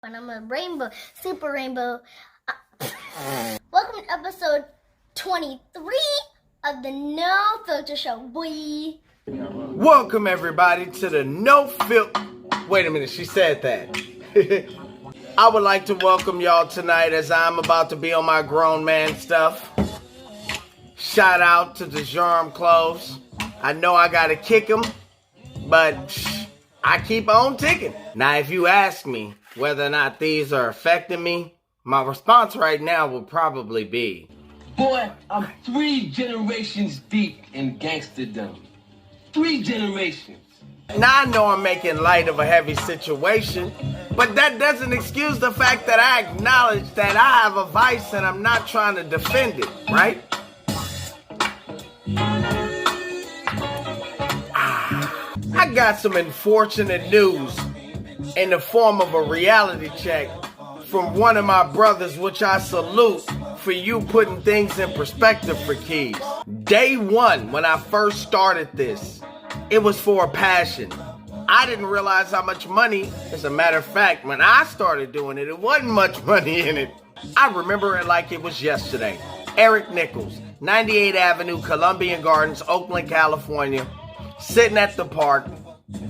and I'm a rainbow, super rainbow. Welcome to episode 23 of the No Filter Show, boy. Welcome everybody to the No Filter. Wait a minute, she said that. I would like to welcome y'all tonight as I'm about to be on my grown man stuff. Shout out to the Germ Clothes. I know I gotta kick him, but I keep on ticking. Now, if you ask me whether or not these are affecting me, my response right now will probably be, boy, I'm 3 generations deep in gangsterdom. 3 generations. now I know I'm making light of a heavy situation, but that doesn't excuse the fact that I acknowledge that I have a vice and I'm not trying to defend it, right? I got some unfortunate news in the form of a reality check from one of my brothers, which I salute for you putting things in perspective for Keys. Day one, when I first started this, it was for a passion. I didn't realize how much money, as a matter of fact, when I started doing it, it wasn't much money in it. I remember it like it was yesterday. Eric Nichols, 98th Avenue, Columbian Gardens, Oakland, California, sitting at the park.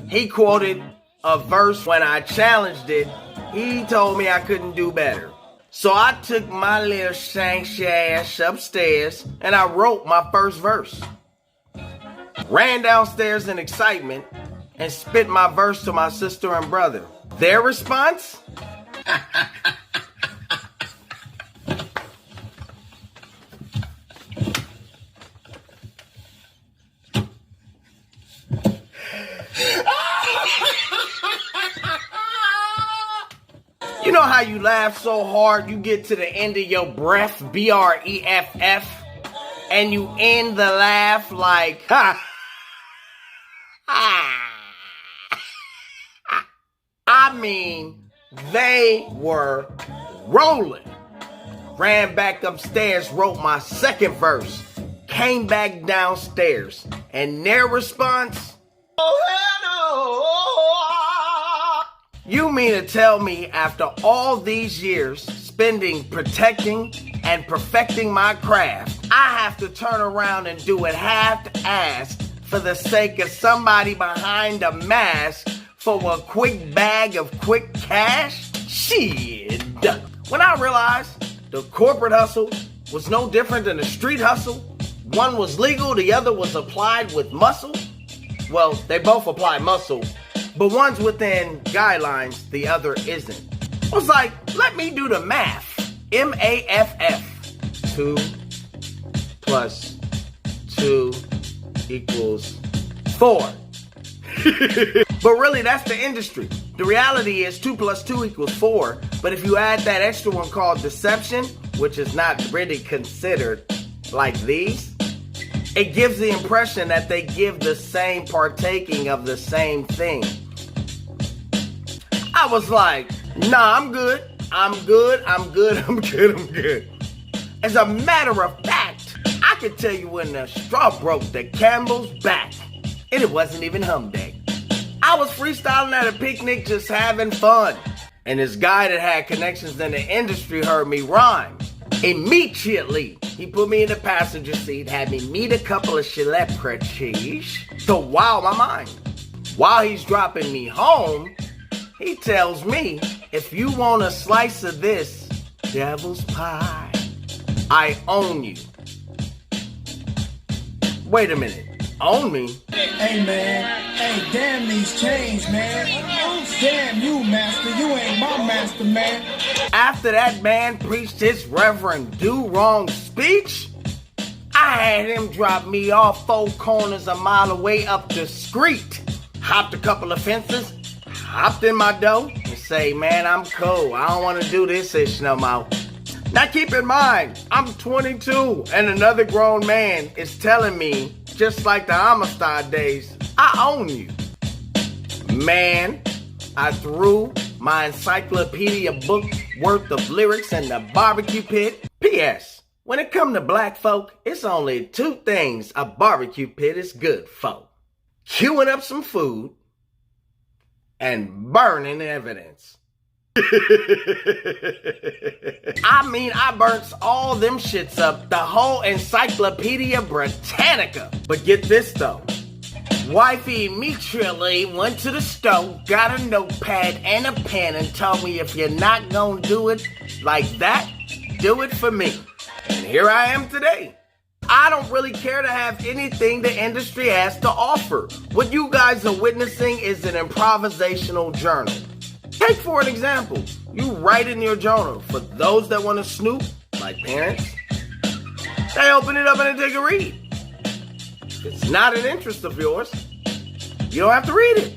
He quoted a verse when I challenged it. He told me I couldn't do better. So I took my little shank ass upstairs and I wrote my first verse. Ran downstairs in excitement and spit my verse to my sister and brother. Their response? You know how you laugh so hard you get to the end of your breath, B-R-E-F-F, and you end the laugh like, ha, ha. I mean, they were rolling. Ran back upstairs, wrote my second verse, came back downstairs, and their response, oh, you mean to tell me after all these years spending protecting and perfecting my craft, I have to turn around and do it half-assed for the sake of somebody behind a mask for a quick bag of quick cash? Shit. When I realized the corporate hustle was no different than the street hustle, one was legal, the other was applied with muscle. Well, they both apply muscle, but one's within guidelines, the other isn't. I was like, let me do the math. M-A-F-F. 2 plus 2 equals 4. But really, that's the industry. The reality is 2 plus 2 equals 4. But if you add that extra one called deception, which is not really considered like these, it gives the impression that they give the same partaking of the same thing. I was like, nah, I'm good. As a matter of fact, I could tell you when the straw broke the camel's back, and it wasn't even hump day. I was freestyling at a picnic, just having fun. And this guy that had connections in the industry heard me rhyme. Immediately, he put me in the passenger seat, had me meet a couple of celebrities to wow my mind. While he's dropping me home, he tells me, if you want a slice of this devil's pie, I own you. Wait a minute, own me? Hey man, hey, damn these chains, man. Damn you, master, you ain't my master, man. After that man preached his Reverend Do-Wrong speech, I had him drop me off 4 corners a mile away up the street. Hopped a couple of fences, hopped in my dough, and say, man, I'm cool. I don't want to do this ish no more. Now keep in mind, I'm 22, and another grown man is telling me, just like the Amistad days, I own you. Man, I threw my encyclopedia book worth of lyrics in the barbecue pit. P.S. When it come to black folk, it's only 2 things a barbecue pit is good for. Queuing up some food and burning evidence. I mean, I burnt all them shits up, the whole Encyclopedia Britannica. But get this though. Wifey immediately went to the store, got a notepad and a pen and told me if you're not gonna do it like that, do it for me. And here I am today. I don't really care to have anything the industry has to offer. What you guys are witnessing is an improvisational journal. Take for an example, you write in your journal. For those that want to snoop, like parents, they open it up and they take a read. If it's not an interest of yours, you don't have to read it.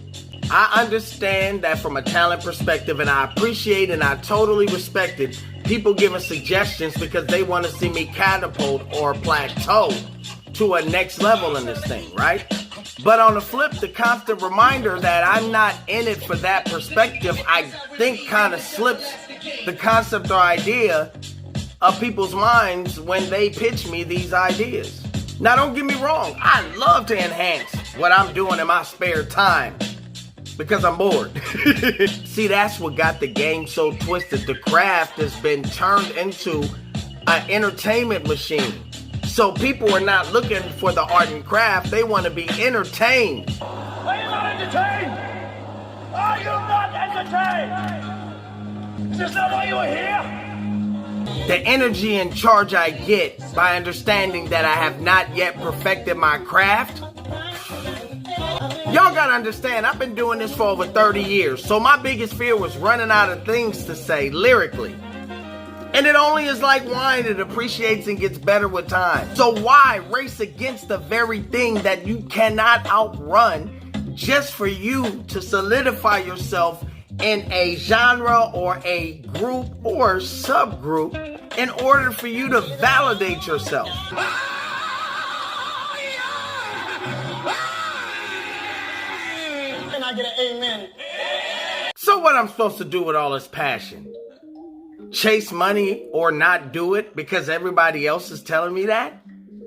I understand that from a talent perspective, and I appreciate and I totally respect it, people giving suggestions because they want to see me catapult or plateau to a next level in this thing, right? But on the flip, the constant reminder that I'm not in it for that perspective, I think kind of slips the concept or idea of people's minds when they pitch me these ideas. Now, don't get me wrong. I love to enhance what I'm doing in my spare time because I'm bored. See, that's what got the game so twisted. The craft has been turned into an entertainment machine. So people are not looking for the art and craft. They want to be entertained. Are you not entertained? Are you not entertained? Is this not why you are here? The energy and charge I get by understanding that I have not yet perfected my craft. Y'all gotta understand, I've been doing this for over 30 years. So my biggest fear was running out of things to say lyrically. And it only is like wine, it appreciates and gets better with time. So why race against the very thing that you cannot outrun just for you to solidify yourself in a genre or a group or subgroup in order for you to validate yourself? Can I get an amen? So what I'm supposed to do with all this passion? Chase money or not do it because everybody else is telling me that?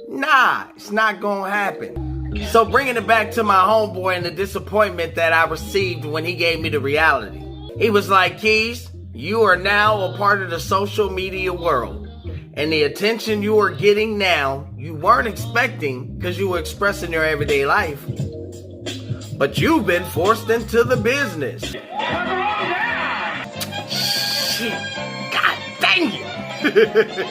Nah, it's not gonna happen. So bringing it back to my homeboy and the disappointment that I received when he gave me the reality. He was like, Keys, you are now a part of the social media world. And the attention you are getting now, you weren't expecting because you were expressing your everyday life. But you've been forced into the business. Shit. God dang it.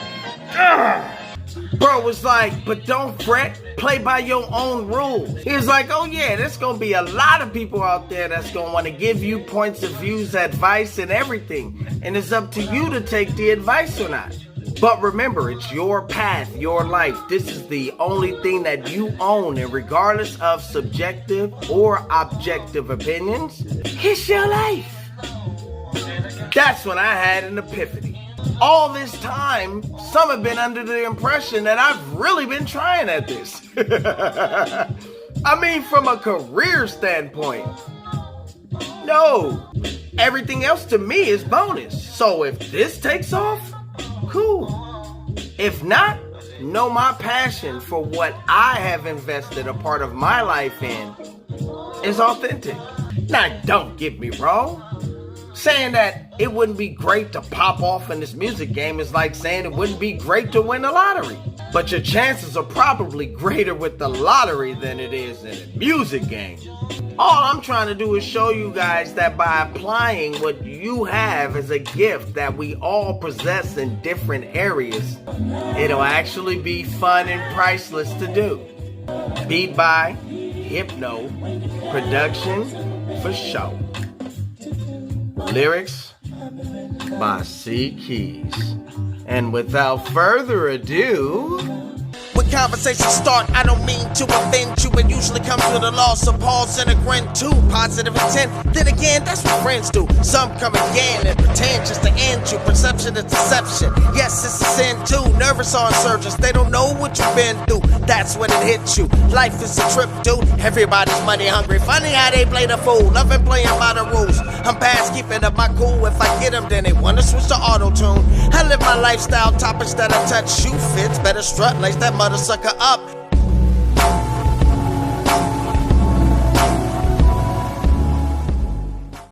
Bro was like, but don't fret, play by your own rules. He was like, oh yeah, there's gonna be a lot of people out there that's gonna want to give you points of views, advice, and everything. And it's up to you to take the advice or not. But remember, it's your path, your life. This is the only thing that you own. And regardless of subjective or objective opinions, it's your life. That's when I had an epiphany. All this time, some have been under the impression that I've really been trying at this. I mean, from a career standpoint. No, everything else to me is bonus. So if this takes off, cool. If not, know my passion for what I have invested a part of my life in is authentic. Now, don't get me wrong. Saying that it wouldn't be great to pop off in this music game is like saying it wouldn't be great to win the lottery. But your chances are probably greater with the lottery than it is in a music game. All I'm trying to do is show you guys that by applying what you have as a gift that we all possess in different areas, it'll actually be fun and priceless to do. Beat by HYP-NO, production for show. Lyrics by C. Keys. And without further ado, when conversations start, I don't mean to offend you. It usually comes with a loss of pause and a grin too. Positive intent, then again, that's what friends do. Some come again and pretend just to end you. Perception is deception. Yes, it's a sin too. Nervous on surgeons, they don't know what you've been through. That's when it hits you. Life is a trip, dude. Everybody's money hungry. Funny how they play the fool. Loving playing by the rules. I'm past keeping up my cool. If I get them, then they wanna switch to auto-tune. I live my lifestyle, topics that I touch. Shoe fits, better strut, lace that mother sucker up.